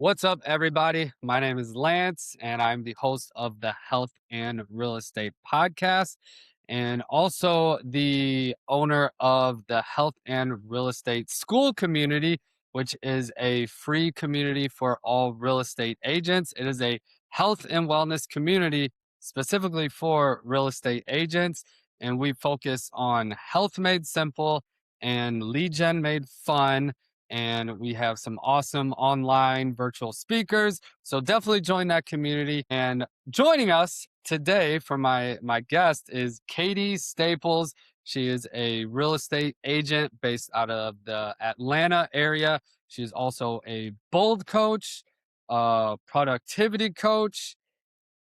What's up, everybody? My name is Lance, and I'm the host of the Health and Real Estate Podcast, and also the owner of the Health and Real Estate School Community, which is a free community for all real estate agents. It is a health and wellness community specifically for real estate agents, and we focus on health made simple and lead gen made fun, and we have some awesome online virtual speakers. So definitely join that community. And joining us today for my guest is Katie Staples. She is a real estate agent based out of the Atlanta area. She's also a bold coach, a productivity coach,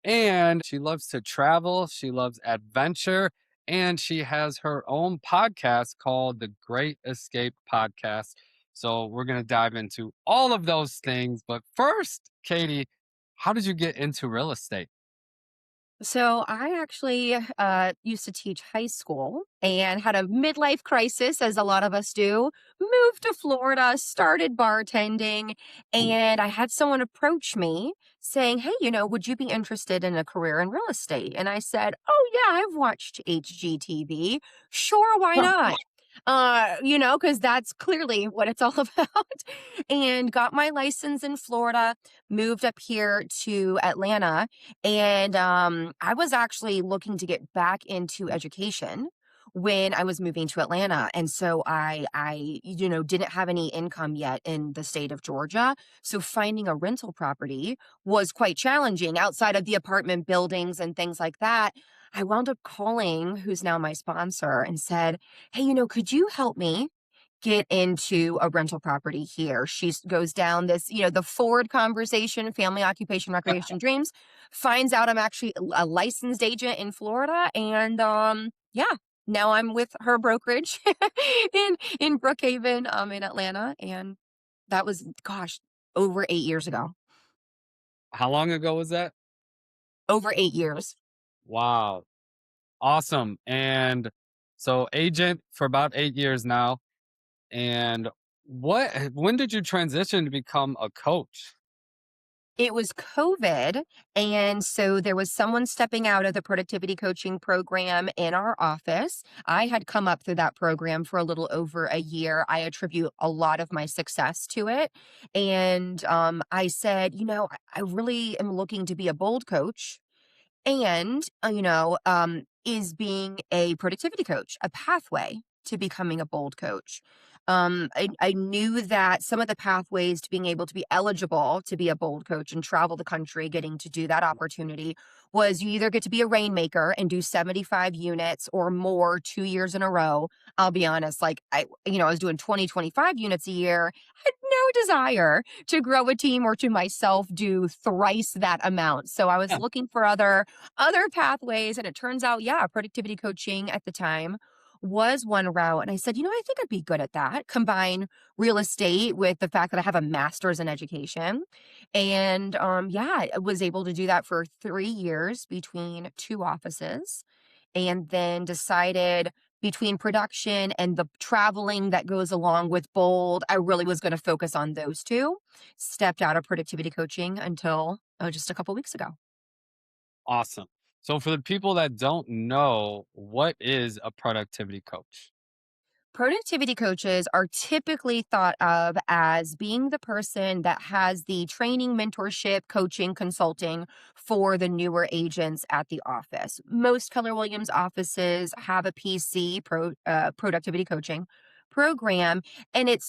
and she loves to travel. She loves adventure. And she has her own podcast called the Great Escape Podcast. So we're going to dive into all of those things. But first, Katie, how did you get into real estate? So I actually used to teach high school and had a midlife crisis, as a lot of us do. Moved to Florida, started bartending, and I had someone approach me saying, "Hey, would you be interested in a career in real estate?" And I said, "Oh yeah, I've watched HGTV. Sure, why not?" Because that's clearly what it's all about. And got my license in Florida, moved up here to Atlanta, and I was actually looking to get back into education when I was moving to Atlanta. And so I didn't have any income yet in the state of Georgia. So finding a rental property was quite challenging outside of the apartment buildings and things like that. I wound up calling who's now my sponsor and said, "Hey, could you help me get into a rental property here?" She goes down this, the forward conversation, family, occupation, recreation, dreams, finds out I'm actually a licensed agent in Florida. And yeah, now I'm with her brokerage in Brookhaven, in Atlanta. And that was, gosh, over 8 years ago. How long ago was that? Over 8 years. Wow. Awesome. And so, agent for about 8 years now. And when did you transition to become a coach? It was COVID, and so there was someone stepping out of the productivity coaching program in our office. I had come up through that program for a little over a year. I attribute a lot of my success to it. And I said, I really am looking to be a bold coach and, is being a productivity coach a pathway to becoming a bold coach? I knew that some of the pathways to being able to be eligible to be a bold coach and travel the country, getting to do that opportunity, was you either get to be a rainmaker and do 75 units or more 2 years in a row. I'll be honest, like I was doing 20, 25 units a year, had no desire to grow a team or to myself do thrice that amount. So I was Yeah. looking for other pathways, and it turns out, yeah, productivity coaching at the time was one route. And I said, I think I'd be good at that. Combine real estate with the fact that I have a master's in education. And yeah, I was able to do that for 3 years between two offices, and then decided between production and the traveling that goes along with bold, I really was going to focus on those two. Stepped out of productivity coaching until just a couple weeks ago. Awesome. So, for the people that don't know, what is a productivity coach? Productivity coaches are typically thought of as being the person that has the training, mentorship, coaching, consulting for the newer agents at the office. Most Keller Williams offices have a productivity coaching program, and it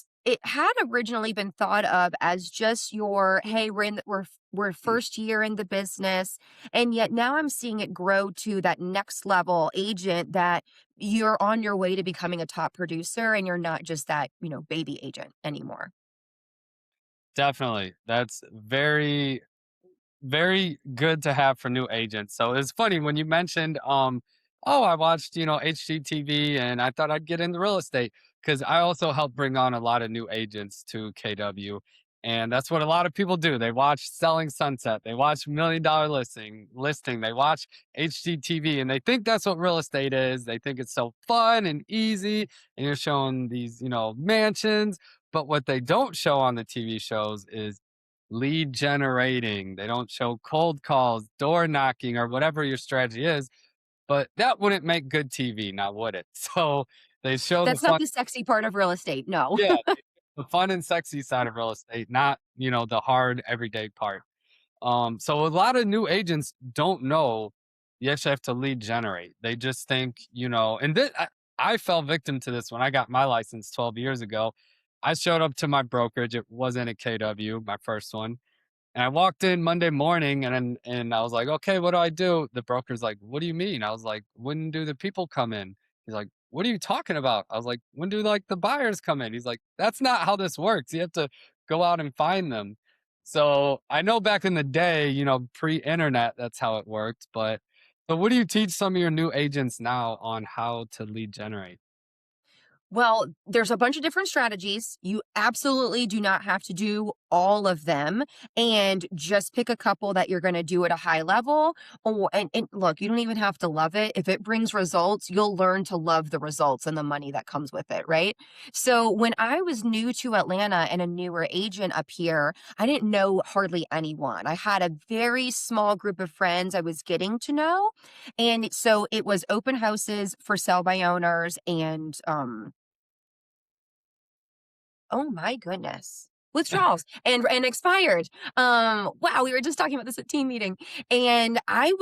had originally been thought of as just your, hey, we're first year in the business, and yet now I'm seeing it grow to that next level agent that you're on your way to becoming a top producer, and you're not just that, baby agent anymore. Definitely. That's very, very good to have for new agents. So it's funny when you mentioned, oh, I watched, HGTV and I thought I'd get into real estate because I also help bring on a lot of new agents to KW. And that's what a lot of people do. They watch Selling Sunset, they watch $1 Million listing, they watch HGTV, and they think that's what real estate is. They think it's so fun and easy, and you're showing these, mansions. But what they don't show on the TV shows is lead generating. They don't show cold calls, door knocking, or whatever your strategy is. But that wouldn't make good TV, now would it? So they show the That's not fun. the sexy part of real estate, no. Yeah, the fun and sexy side of real estate, not, the hard everyday part. So a lot of new agents don't know you actually have to lead generate. They just think, and I fell victim to this when I got my license 12 years ago. I showed up to my brokerage. It wasn't a KW, my first one. And I walked in Monday morning and I was like, "Okay, what do I do?" The broker's like, "What do you mean?" I was like, "When do the people come in?" He's like, "What are you talking about?" I was like, "When do like the buyers come in?" He's like, "That's not how this works. You have to go out and find them." So I know back in the day, pre-internet, that's how it worked. But what do you teach some of your new agents now on how to lead generate? Well, there's a bunch of different strategies. You absolutely do not have to do all of them, and just pick a couple that you're going to do at a high level. And look, you don't even have to love it. If it brings results, you'll learn to love the results and the money that comes with it, right? So when I was new to Atlanta and a newer agent up here, I didn't know hardly anyone. I had a very small group of friends I was getting to know. And so it was open houses for sell by owners and oh my goodness. Withdrawals and expired. Wow, we were just talking about this at team meeting. And I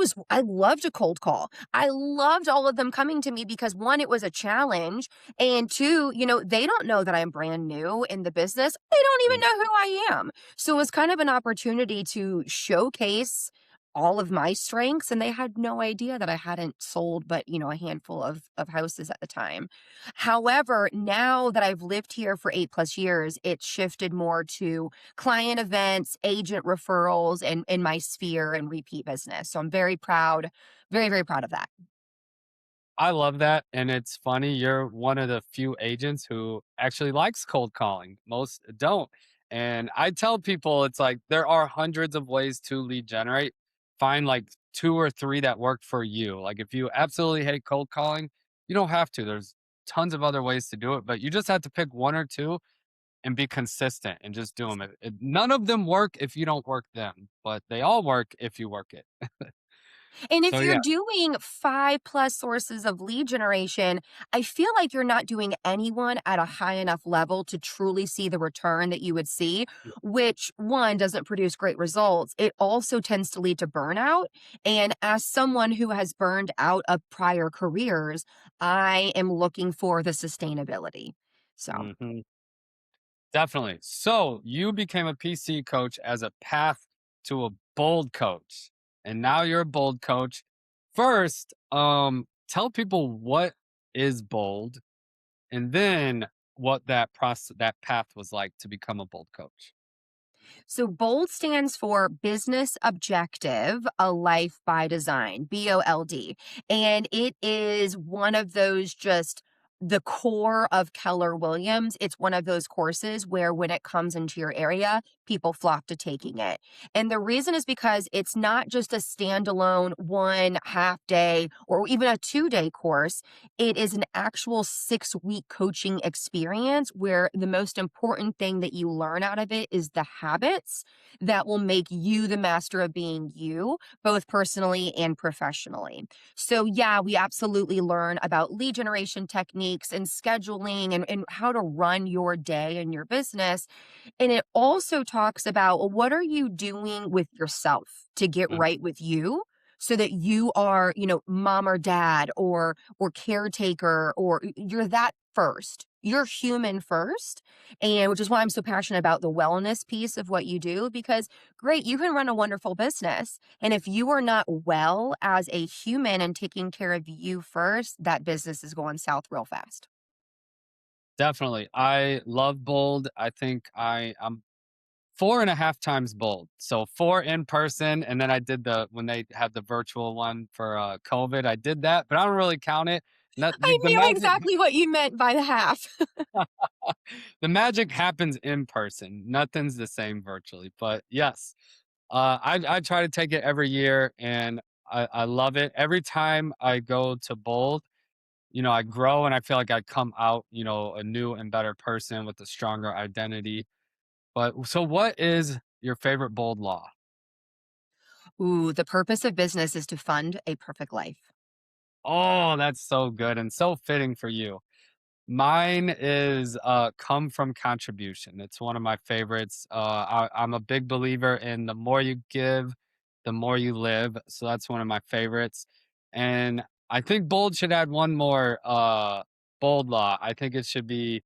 loved a cold call. I loved all of them coming to me because one, it was a challenge. And two, they don't know that I'm brand new in the business. They don't even Mm. know who I am. So it was kind of an opportunity to showcase all of my strengths. And they had no idea that I hadn't sold but, a handful of houses at the time. However, now that I've lived here for 8 plus years, it's shifted more to client events, agent referrals, and in my sphere and repeat business. So I'm very proud, very, very proud of that. I love that, and it's funny, you're one of the few agents who actually likes cold calling. Most don't, and I tell people it's like there are hundreds of ways to lead generate. Find like 2 or 3 that work for you. Like if you absolutely hate cold calling, you don't have to. There's tons of other ways to do it, but you just have to pick 1 or 2 and be consistent and just do them. None of them work if you don't work them, but they all work if you work it. And if So you're yeah. doing 5 plus sources of lead generation, I feel like you're not doing anyone at a high enough level to truly see the return that you would see, which one doesn't produce great results. It also tends to lead to burnout. And as someone who has burned out of prior careers, I am looking for the sustainability. So. Mhm. Definitely. So you became a PC coach as a path to a bold coach, and now you're a bold coach. First, tell people what is bold, and then what that path was like to become a bold coach. So BOLD stands for Business Objective, a Life by Design, BOLD. And it is one of those just the core of Keller Williams. It's one of those courses where when it comes into your area, people flock to taking it. And the reason is because it's not just a standalone 1 half day or even a 2 day course. It is an actual 6 week coaching experience where the most important thing that you learn out of it is the habits that will make you the master of being you, both personally and professionally. So, yeah, we absolutely learn about lead generation techniques and scheduling and how to run your day and your business. And it also talks about, well, what are you doing with yourself to get Mm. right with you so that you are, mom or dad or caretaker or you're that first. You're human first. And which is why I'm so passionate about the wellness piece of what you do because great, you can run a wonderful business. And if you are not well as a human and taking care of you first, that business is going south real fast. Definitely. I love bold. I think I'm 4.5 times bold. So 4 in person, and then I did when they had the virtual one for COVID. I did that, but I don't really count it. Not, I the knew magic. exactly what you meant by the half. The magic happens in person. Nothing's the same virtually. But yes, I try to take it every year, and I love it. Every time I go to bold, I grow, and I feel like I come out, a new and better person with a stronger identity. But so, what is your favorite bold law? Ooh, the purpose of business is to fund a perfect life. Oh, that's so good and so fitting for you. Mine is come from contribution. It's one of my favorites. I'm a big believer in the more you give, the more you live. So that's one of my favorites. And I think bold should add one more bold law. I think it should be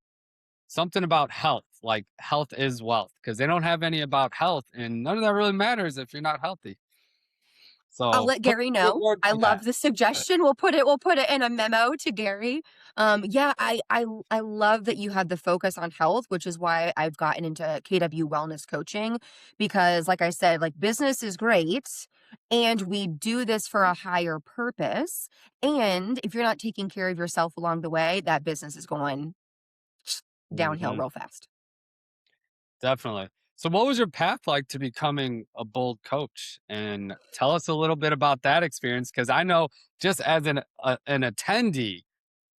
something about health, like health is wealth, because they don't have any about health, and none of that really matters if you're not healthy. I'll So let put Gary a good know. word I for that. love the suggestion. We'll put it in a memo to Gary. Yeah, I love that you had the focus on health, which is why I've gotten into KW wellness coaching because like I said, like business is great and we do this for a higher purpose. And if you're not taking care of yourself along the way, that business is going downhill Mhm. real fast. Definitely. So, what was your path like to becoming a bold coach? And tell us a little bit about that experience, because I know just as an attendee,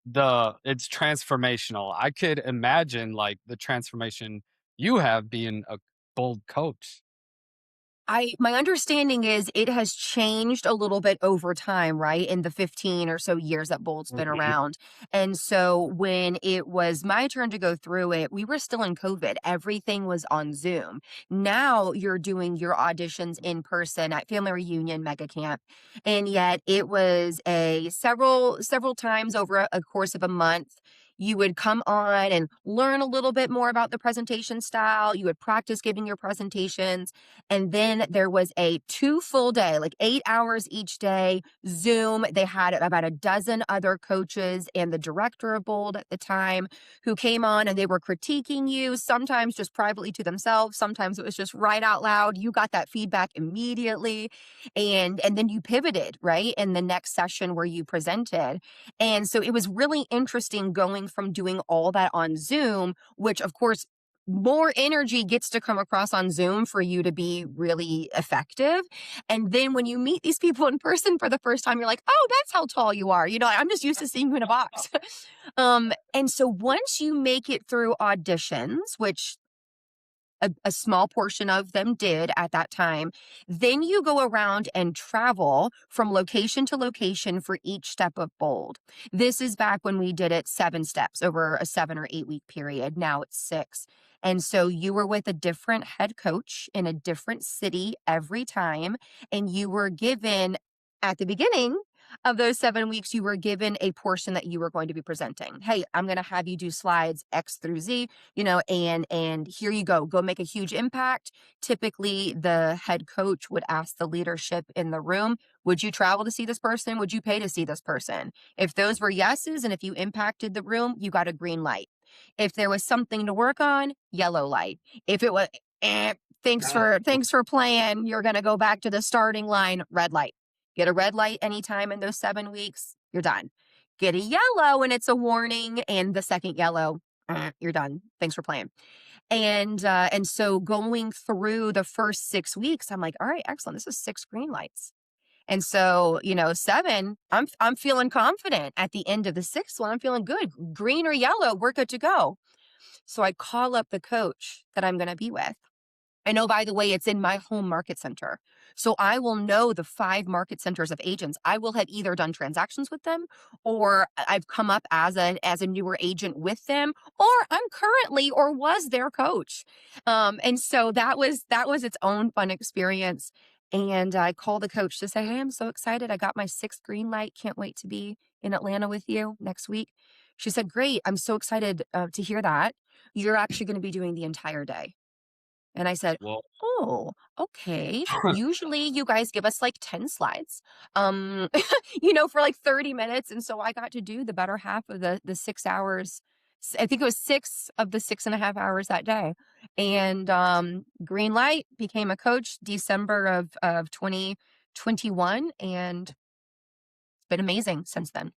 the it's transformational. I could imagine like the transformation you have being a bold coach. My understanding is it has changed a little bit over time, right? In the 15 or so years that Bolt's been Mhm. around. And so when it was my turn to go through it, we were still in COVID. Everything was on Zoom. Now you're doing your auditions in person at family reunion mega camp. And yet it was a several times over a course of a month. You would come on and learn a little bit more about the presentation style. You would practice giving your presentations and then there was a 2 full day, like 8 hours each day, Zoom. They had about a dozen other coaches and the director of Bold at the time who came on and they were critiquing you, sometimes just privately to themselves, sometimes it was just right out loud. You got that feedback immediately and then you pivoted, right? In the next session where you presented. And so it was really interesting going from doing all that on Zoom, which of course more energy gets to come across on Zoom for you to be really effective. And then when you meet these people in person for the first time, you're like, oh, that's how tall you are. I'm just used to seeing you in a box. And so once you make it through auditions, which a small portion of them did at that time. Then you go around and travel from location to location for each step of Bold. This is back when we did it 7 steps over a 7 or 8 week period. Now it's 6. And so you were with a different head coach in a different city every time. And you were given at the beginning of those 7 weeks, you were given a portion that you were going to be presenting. Hey, I'm going to have you do slides X through Z, and here you go make a huge impact. Typically the head coach would ask the leadership in the room, would you travel to see this person, would you pay to see this person? If those were yeses and if you impacted the room, you got a green light. If there was something to work on, yellow light. If it was thanks for playing, you're going to go back to the starting line, red light. Get a red light anytime in those 7 weeks, you're done. Get a yellow and it's a warning, and the second yellow, you're done. Thanks for playing. And so going through the first 6 weeks, I'm like, all right, excellent. This is 6 green lights. And so, 7, I'm feeling confident. At the end of the sixth one, I'm feeling good. Green or yellow, we're good to go. So I call up the coach that I'm going to be with. I know, by the way, it's in my home market center. So I will know the 5 market centers of agents. I will have either done transactions with them or I've come up as a newer agent with them, or I'm currently or was their coach. And so that was its own fun experience. And I called the coach to say, hey, I'm so excited. I got my 6th green light. Can't wait to be in Atlanta with you next week. She said, great. I'm so excited to hear that. You're actually going to be doing the entire day. And I said, Well, "Oh, okay. Usually you guys give us like 10 slides, um, for like 30 minutes." And so I got to do the better half of the 6 hours. I think it was 6 of the 6.5 hours that day. And green light, became a coach December of 2021. And it's been amazing since then.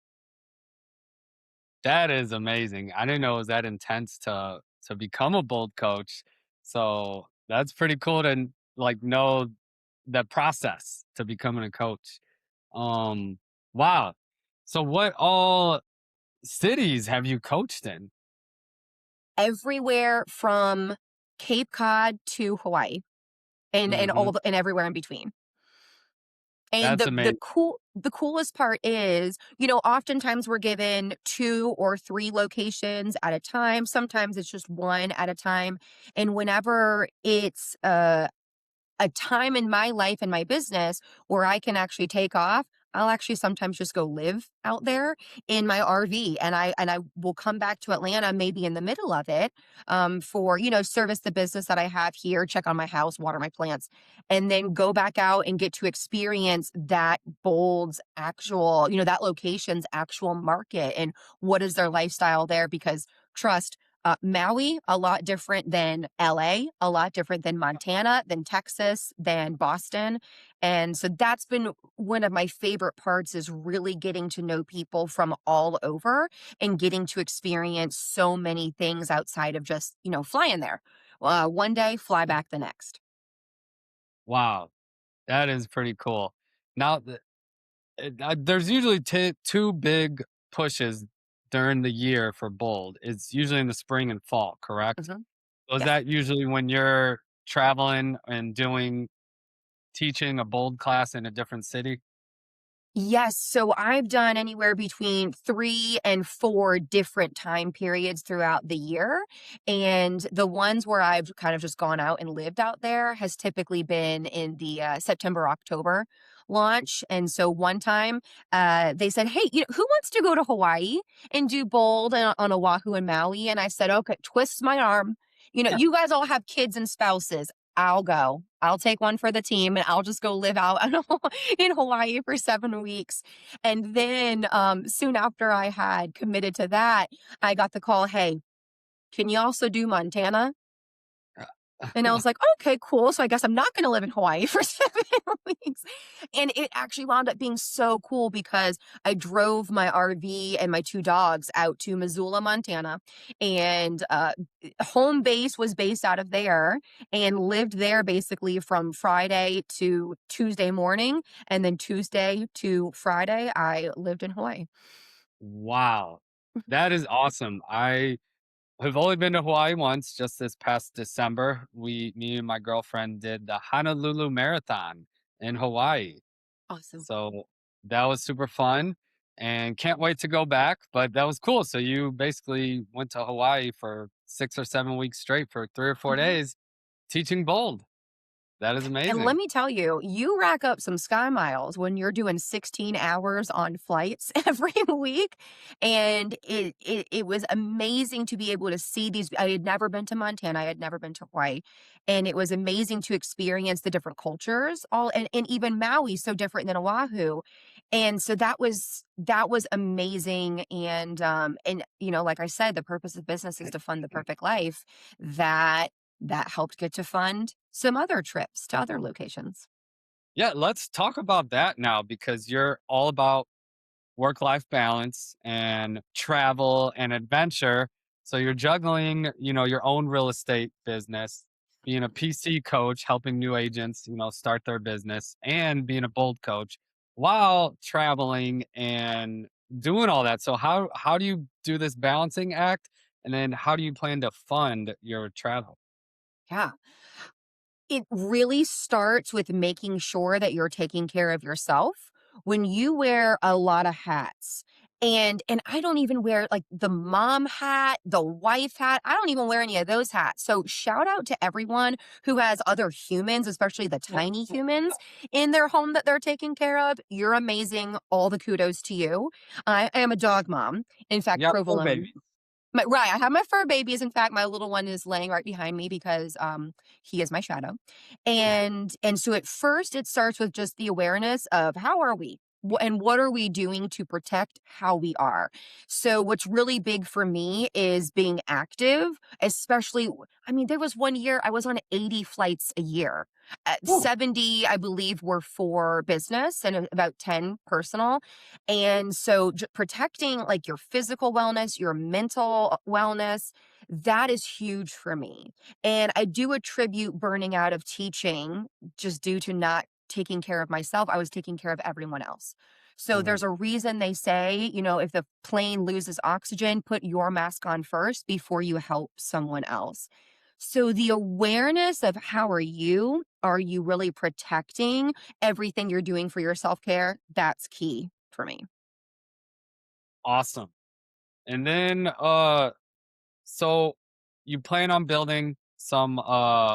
that is amazing. I didn't know it was that intense to become a bold coach. So that's pretty cool to like know the process to becoming a coach. Um, wow. So what all cities have you coached in? Everywhere from Cape Cod to Hawaii. and Mhm. and everywhere in between. And That's the amazing. the coolest part is, oftentimes we're given 2 or 3 locations at a time. Sometimes it's just 1 at a time. And whenever it's a time in my life and my business where I can actually take off, I'll actually sometimes just go live out there in my RV, and I will come back to Atlanta maybe in the middle of it, for, service the business that I have here, check on my house, water my plants, and then go back out and get to experience that bold's actual, that location's actual market and what is their lifestyle there, because trust, Maui, a lot different than LA, a lot different than Montana, than Texas, than Boston. And so that's been one of my favorite parts, is really getting to know people from all over and getting to experience so many things outside of just, flying there. One day, fly back the next. Wow, that is pretty cool. Now, there's usually 2 big pushes during the year for Bold. It's usually in the spring and fall, correct? Mhm. So is Yes. that usually when you're traveling and doing teaching a Bold class in a different city? Yes, so I've done anywhere between 3 and 4 different time periods throughout the year, and the ones where I've kind of just gone out and lived out there has typically been in the, September, October launch. And so one time, they said, "Hey, who wants to go to Hawaii and do Bold on Oahu and Maui?" And I said, "Okay," twist my arm, "You guys all have kids and spouses. I'll go. I'll take one for the team, and I'll just go live out in Hawaii for 7 weeks." And then, soon after I had committed to that, I got the call, "Hey, can you also do Montana?" And I was like, "Okay, cool. So I guess I'm not gonna live in Hawaii for 7 weeks." And it actually wound up being so cool because I drove my RV and my 2 dogs out to Missoula, Montana, and, home base was based out of there, and lived there basically from Friday to Tuesday morning, and then Tuesday to Friday, I lived in Hawaii. Wow, that is awesome. I've only been to Hawaii once, just this past December. Me and my girlfriend did the Honolulu Marathon in Hawaii. Awesome. So that was super fun and can't wait to go back. But that was cool. So you basically went to Hawaii for 6 or 7 weeks straight for 3 or 4 Mhm. days teaching bold. That is And let amazing. me tell you, you rack up some sky miles when you're doing 16 hours on flights every week. And it was amazing to be able to see these. I had never been to Montana, I had never been to Hawaii. And it was amazing to experience the different cultures, all and even Maui, so different than Oahu. And so that was amazing. And like I said, the purpose of business is to fund the perfect life. That helped get to fund some other trips to other locations. Yeah, let's talk about that now because you're all about work life balance and travel and adventure. So you're juggling, your own real estate business, being a PC coach, helping new agents, start their business, and being a bold coach while traveling and doing all that. So how do you do this balancing act? And then how do you plan to fund your travel? Yeah. It really starts with making sure that you're taking care of yourself. When you wear a lot of hats, and I don't even wear like the mom hat, the wife hat. I don't even wear any of those hats. So shout out to everyone who has other humans, especially the tiny humans in their home that they're taking care of. You're amazing. All the kudos to you. I am a dog mom. In fact, Yep, for provolone. baby. Right, I have my fur babies. In fact, my little one is laying right behind me because, he is my shadow. And so at first, it starts with just the awareness of how are we? And what are we doing to protect how we are? So what's really big for me is being active, especially I mean, there was one year I was on 80 flights a year. 70, I believe, were for business and about 10 personal. And so protecting like your physical wellness, your mental wellness, that is huge for me. And I do attribute burning out of teaching just due to not taking care of myself. I was taking care of everyone else. So Mhm. there's a reason they say, if the plane loses oxygen, put your mask on first before you help someone else. So the awareness of how are you really protecting everything you're doing for your self-care? That's key for me. Awesome. And then so you plan on building some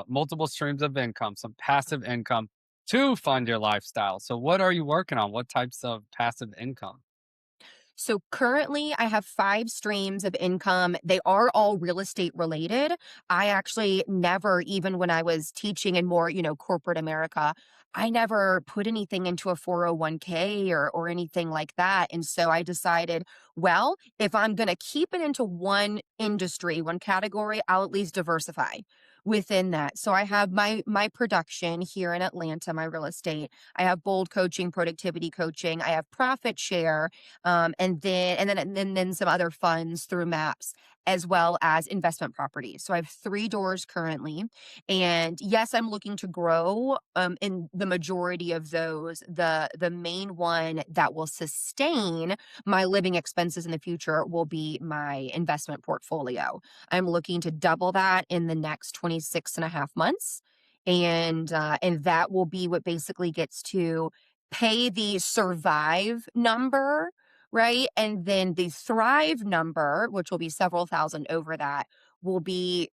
multiple streams of income, some passive income to fund your lifestyle. So what are you working on? What types of passive income? So currently, I have 5 streams of income. They are all real estate related. I actually never, even when I was teaching in more, corporate America, I never put anything into a 401k or anything like that. And so I decided, well, if I'm going to keep it into one industry, one category, I'll at least diversify within that. So I have my production here in Atlanta, my real estate. I have bold coaching, productivity coaching. I have profit share, and then some other funds through maps, as well as investment properties. So I have 3 doors currently, and yes, I'm looking to grow in the majority of those. The main one that will sustain my living expenses in the future will be my investment portfolio. I'm looking to double that in the next 26 and a half months, and that will be what basically gets to pay the survive number, right? And then the thrive number, which will be several thousand over that, will be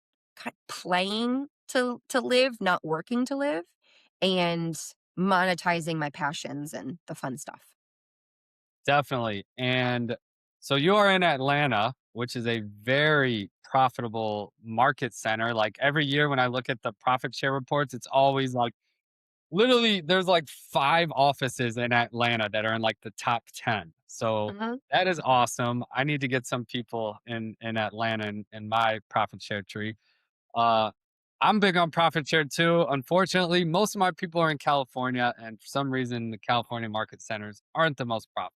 playing to live, not working to live, and monetizing my passions and the fun stuff. Definitely. And so you are in Atlanta, which is a very profitable market center. Like every year when I look at the profit share reports, it's always like literally there's like 5 offices in Atlanta that are in like the top 10. So Mhm. that is awesome. I need to get some people in Atlanta in my profit share tree. Uh I'm big on profit share too. Unfortunately, most of my people are in California, and for some reason the California market centers aren't the most profitable.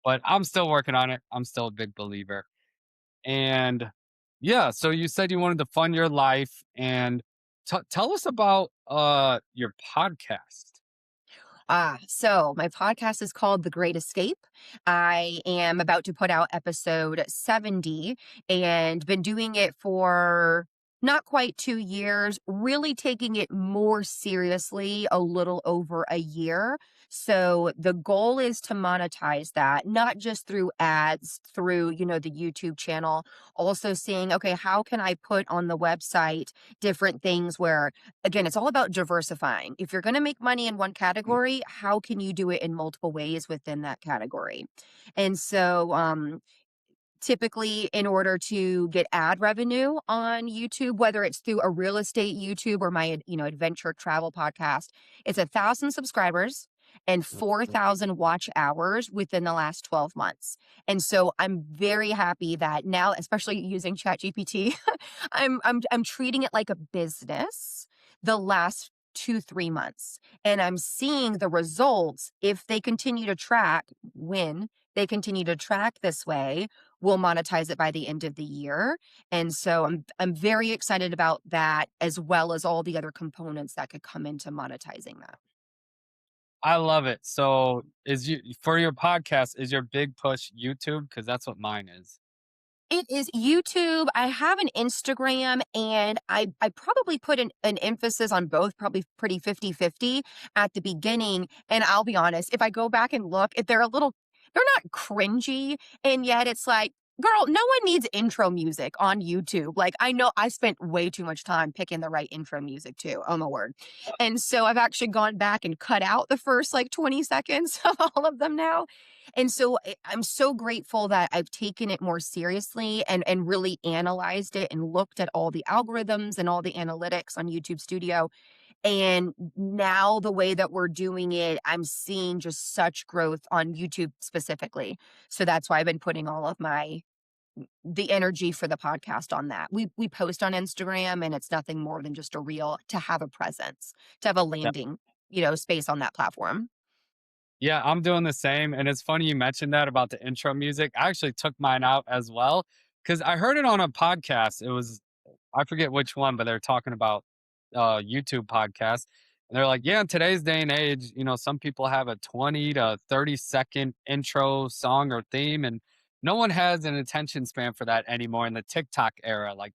But I'm still working on it. I'm still a big believer. And yeah, so you said you wanted to fund your life, and tell us about your podcast. So my podcast is called The Great Escape. I am about to put out episode 70 and been doing it for not quite 2 years, really taking it more seriously a little over a year. So the goal is to monetize that, not just through ads, through, the YouTube channel, also seeing, okay, how can I put on the website different things where, again, it's all about diversifying. If you're going to make money in one Mm, category, how can you do it in multiple ways within that category? And so, typically, in order to get ad revenue on YouTube, whether it's through a real estate YouTube or my, adventure travel podcast, it's 1,000 subscribers and mm, mm. 4,000 watch hours within the last 12 months. And so I'm very happy that now, especially using ChatGPT, I'm treating it like a business the last 2, 3 months. And I'm seeing the results if they continue to track when they continue to track this way, we'll monetize it by the end of the year. And so I'm very excited about that, as well as all the other components that could come into monetizing that. I love it. So is you for your podcast, is your big push YouTube? Because that's what mine is. It is YouTube. I have an Instagram, and I probably put an emphasis on both, probably pretty 50-50 at the beginning. And I'll be honest, if I go back and look, if they're not cringy. And yet it's like, girl, no one needs intro music on YouTube. Like, I know I spent way too much time picking the right intro music too. Oh my word. And so I've actually gone back and cut out the first like 20 seconds of all of them now. And so I'm so grateful that I've taken it more seriously and really analyzed it and looked at all the algorithms and all the analytics on YouTube Studio. And now the way that we're doing it, I'm seeing just such growth on YouTube specifically. So that's why I've been putting all of the energy for the podcast on that. We post on Instagram, and it's nothing more than just a reel to have a presence, to have a landing, space on that platform. Yeah, I'm doing the same. And it's funny you mentioned that about the intro music. I actually took mine out as well because I heard it on a podcast. It was, I forget which one, but they're talking about YouTube podcast. And they're like, yeah, in today's day and age, some people have a 20 to 30-second intro song or theme, and no one has an attention span for that anymore in the TikTok era. Like,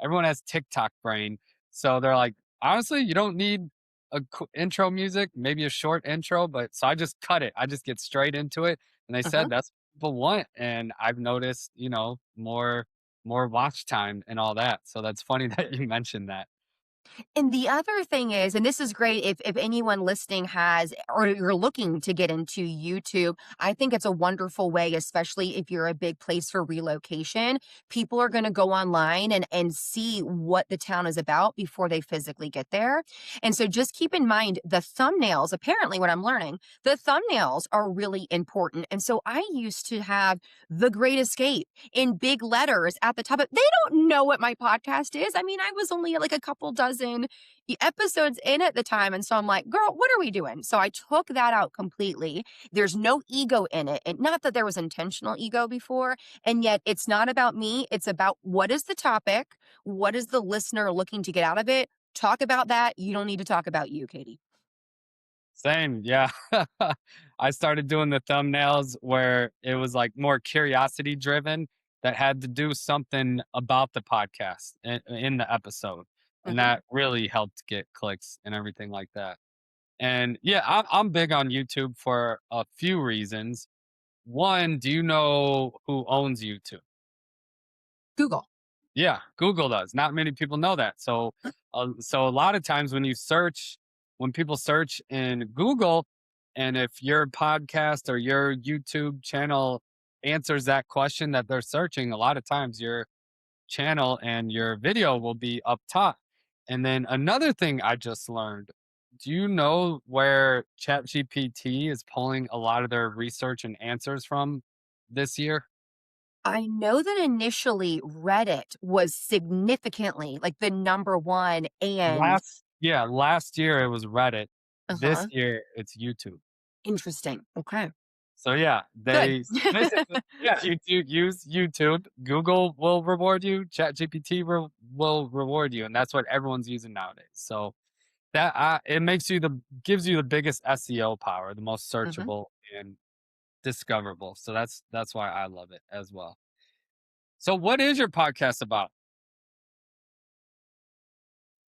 everyone has TikTok brain. So they're like, honestly, you don't need a intro music, maybe a short intro, but so I just cut it. I just get straight into it. And they Uh-huh. said that's what people want. And I've noticed, more watch time and all that. So that's funny that you mentioned that. And the other thing is, and this is great if anyone listening has or you're looking to get into YouTube, I think it's a wonderful way, especially if you're a big place for relocation. People are going to go online and see what the town is about before they physically get there. And so just keep in mind the thumbnails, apparently what I'm learning, the thumbnails are really important. And so I used to have The Great Escape in big letters at the top of, they don't know what my podcast is. I mean, I was only like a couple dozen episodes in at the time. And so I'm like, girl, what are we doing? So I took that out completely. There's no ego in it. And not that there was intentional ego before. And yet it's not about me. It's about what is the topic? What is the listener looking to get out of it? Talk about that. You don't need to talk about you, Katie. Same, yeah. I started doing the thumbnails where it was like more curiosity driven that had to do something about the podcast in the episode. And Mhm. that really helped get clicks and everything like that. And yeah, I'm big on YouTube for a few reasons. One, do you know who owns YouTube? Google. Yeah, Google does. Not many people know that. So a lot of times when people search in Google, and if your podcast or your YouTube channel answers that question that they're searching, a lot of times your channel and your video will be up top. And then another thing I just learned, do you know where ChatGPT is pulling a lot of their research and answers from this year? I know that initially Reddit was significantly like the number one and Last year it was Reddit. This uh-huh. year it's YouTube. Interesting. Okay. So yeah, Good. basically, yeah, YouTube, use YouTube. Google will reward you. ChatGPT will reward you, and that's what everyone's using nowadays. So that it makes you the gives you the biggest SEO power, the most Mhm. searchable and discoverable. So that's why I love it as well. So what is your podcast about?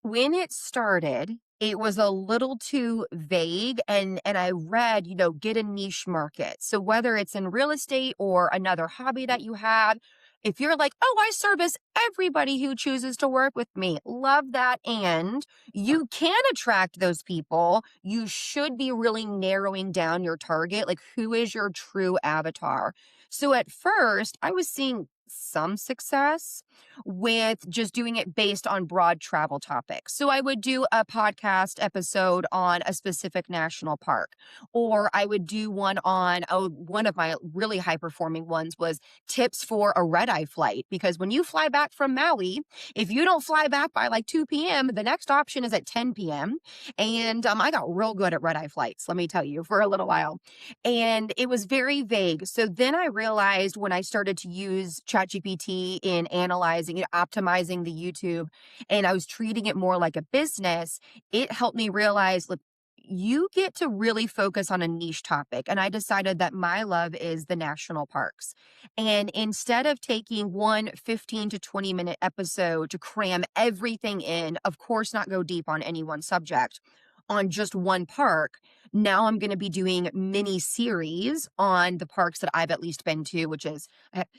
When it started, it was a little too vague and I read, get a niche market. So whether it's in real estate or another hobby that you have, if you're like, "Oh, I service everybody who chooses to work with me." Love that and you can attract those people. You should be really narrowing down your target, like who is your true avatar. So at first, I was seeing some success with just doing it based on broad travel topics. So I would do a podcast episode on a specific national park, or I would do one on, oh, one of my really high performing ones was tips for a red eye flight. Because when you fly back from Maui, if you don't fly back by like 2 p.m., the next option is at 10 p.m. And I got real good at red eye flights, let me tell you, for a little while. And it was very vague. So then I realized when I started to use ChatGPT in analyzing, optimizing the YouTube, and I was treating it more like a business, it helped me realize, look, you get to really focus on a niche topic. And I decided that my love is the national parks. And instead of taking one 15 to 20-minute episode to cram everything in, of course, not go deep on any one subject, on just one park. Now I'm going to be doing mini series on the parks that I've at least been to, which is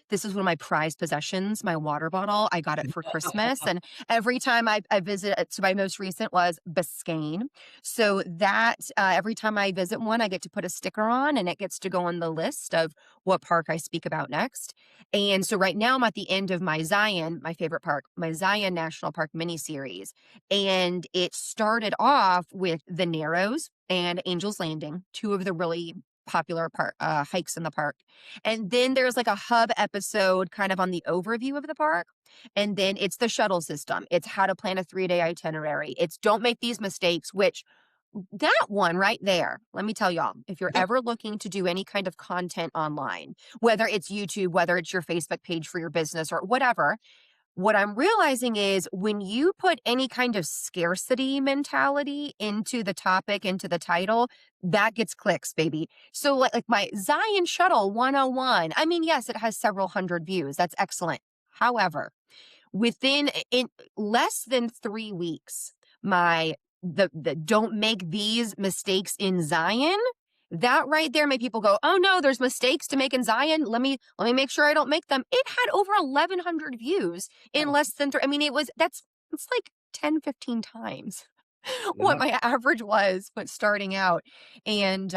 this is one of my prized possessions, my water bottle. I got it for Christmas. And every time I visit, so my most recent was Biscayne. So that every time I visit one, I get to put a sticker on and it gets to go on the list of what park I speak about next. And so right now I'm at the end of my Zion, my favorite park, my Zion National Park mini series. And it started off with the Narrows and Angel's Landing, two of the really popular hikes in the park. And then there's like a hub episode kind of on the overview of the park. And then it's the shuttle system. It's how to plan a 3-day itinerary. It's don't make these mistakes, which that one right there, let me tell y'all, if you're ever looking to do any kind of content online, whether it's YouTube, whether it's your Facebook page for your business or whatever, what I'm realizing is when you put any kind of scarcity mentality into the topic, into the title, that gets clicks, baby. So, like my Zion Shuttle 101, I mean, yes, it has several hundred views. That's excellent. However, within in less than 3 weeks, my the "Don't make these mistakes in Zion," that right there made people go, "Oh, no, there's mistakes to make in Zion. Let me make sure I don't make them." It had over 1,100 views in Oh, less than I mean, it's like 10, 15 times what yeah. my average was when starting out. And,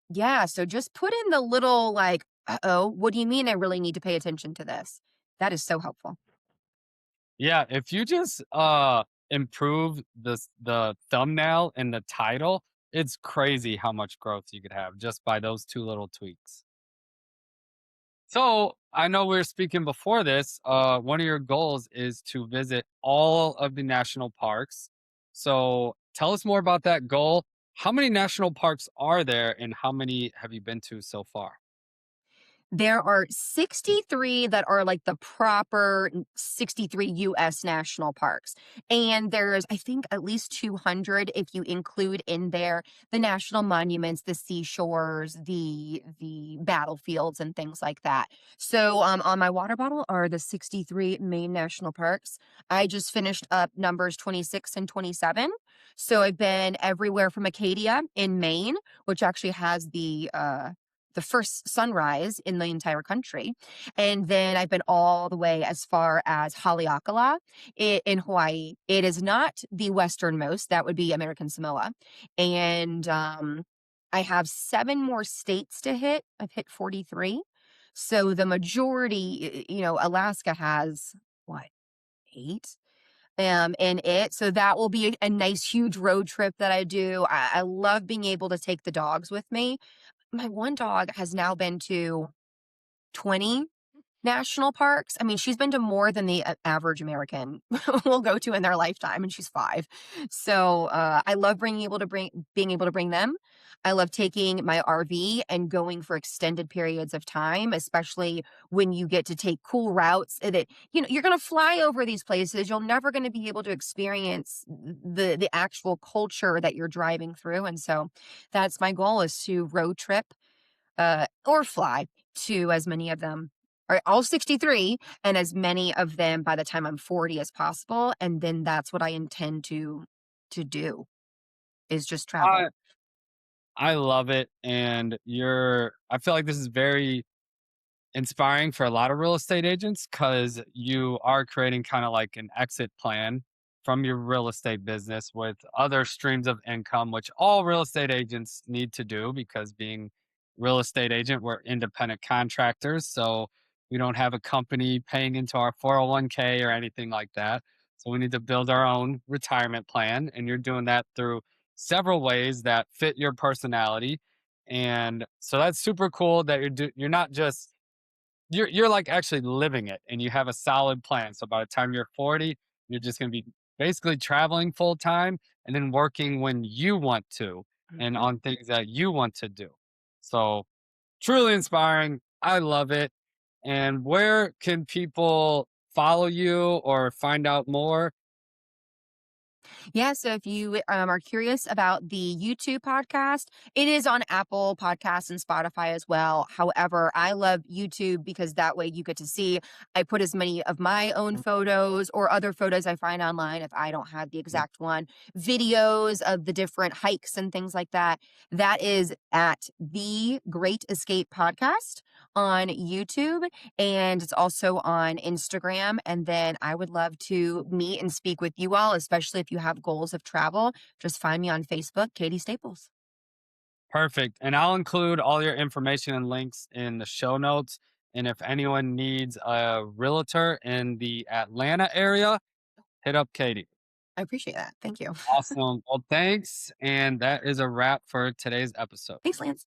yeah, so just put in the little, like, "Uh-oh, what do you mean I really need to pay attention to this?" That is so helpful. Yeah, if you just improve the thumbnail and the title, it's crazy how much growth you could have just by those two little tweaks. So I know we were speaking before this. One of your goals is to visit all of the national parks. So tell us more about that goal. How many national parks are there, and how many have you been to so far? There are 63 that are like the proper 63 US national parks. And there's, I think, at least 200 if you include in there the national monuments, the seashores, the battlefields and things like that. So on my water bottle are the 63 main national parks. I just finished up numbers 26 and 27. So I've been everywhere from Acadia in Maine, which actually has the first sunrise in the entire country. And then I've been all the way as far as Haleakala in Hawaii. It is not the westernmost, that would be American Samoa. And I have 7 more states to hit. I've hit 43. So the majority, Alaska has what, 8? In it. So that will be a nice huge road trip that I do. I love being able to take the dogs with me. My one dog has now been to 20 national parks. I mean, she's been to more than the average American will go to in their lifetime, and she's 5. So I love being able to bring them. I love taking my RV and going for extended periods of time, especially when you get to take cool routes that you're going to fly over these places. You're never going to be able to experience the actual culture that you're driving through, and so that's my goal is to road trip or fly to as many of them, or all 63, and as many of them by the time I'm 40 as possible. And then that's what I intend to do is just travel. I I love it, and I feel like this is very inspiring for a lot of real estate agents because you are creating kind of like an exit plan from your real estate business with other streams of income, which all real estate agents need to do because being real estate agent, we're independent contractors. So we don't have a company paying into our 401k or anything like that. So we need to build our own retirement plan. And you're doing that through several ways that fit your personality. And so that's super cool that you're not just you're like actually living it and you have a solid plan. So by the time you're 40, you're just going to be basically traveling full time and then working when you want to and Mhm. on things that you want to do. So truly inspiring. I love it. And where can people follow you or find out more? Yeah, so if you are curious about the YouTube podcast, it is on Apple Podcasts and Spotify as well. However, I love YouTube because that way you get to see I put as many of my own photos or other photos I find online if I don't have the exact one, videos of the different hikes and things like that. That is at the Great Escape Podcast on YouTube, and it's also on Instagram. And then I would love to meet and speak with you all, especially if you have goals of travel. Just find me on Facebook, Katie Staples. Perfect. And I'll include all your information and links in the show notes. And if anyone needs a realtor in the Atlanta area, hit up Katie. I appreciate that. Thank you. Awesome. Well, thanks. And that is a wrap for today's episode. Thanks, Lance.